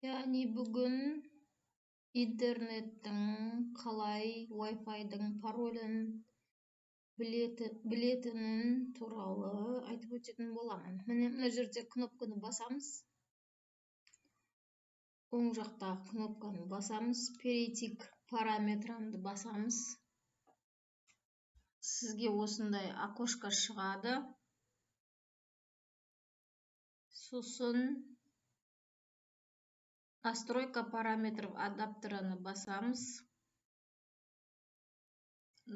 Яғни бүгін интернеттің қалай Wi-Fi-дің паролін білетінін туралы айтып өтетін боламын. Мына жерде кнопканы басамыз. Оң жақта кнопканы басамыз. Перейти к параметраны басамыз. Сізге осындай окошко шығады. Сосын настройка параметров адаптераны басамыз.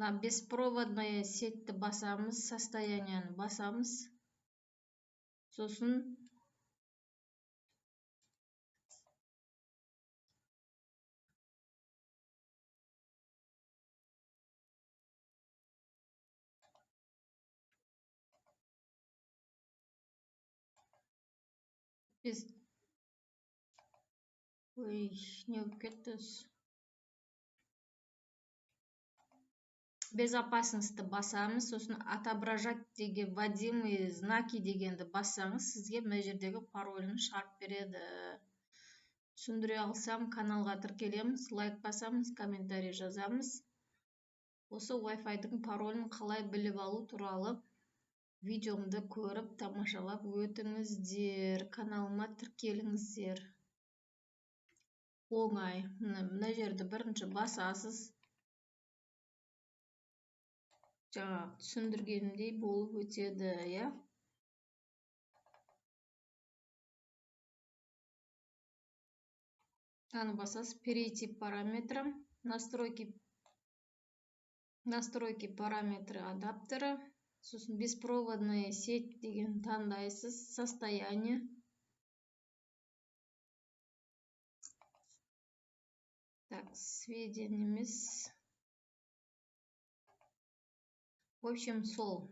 На беспроводная сетьті басамыз, состоянияны басамыз. Сосын не болып кетті? Безопасностьті басамыз, сосын отображать деген вводимые знаки дегенді бассаңыз, сізге мына жердегі паролін шығарып береді. Түсіндіре алсам, каналға тіркелеміз, лайк басамыз, комментарий жазамыз. Осы Wi-Fi-дің паролін қалай біліп алу туралы видеомды көріп, тамашалап өтіңіздер, каналыма тіркеліңіздер. Оңай. Мына жерді бірінші басасыз. Жаңа түсіндіргенімдей болып өтеді, я? Аны басасыз, перейти к параметрам, настройки параметры адаптера, сосын беспроводная сеть деген таңдайсыз, состояние. Так, сведения емес. В общем, сол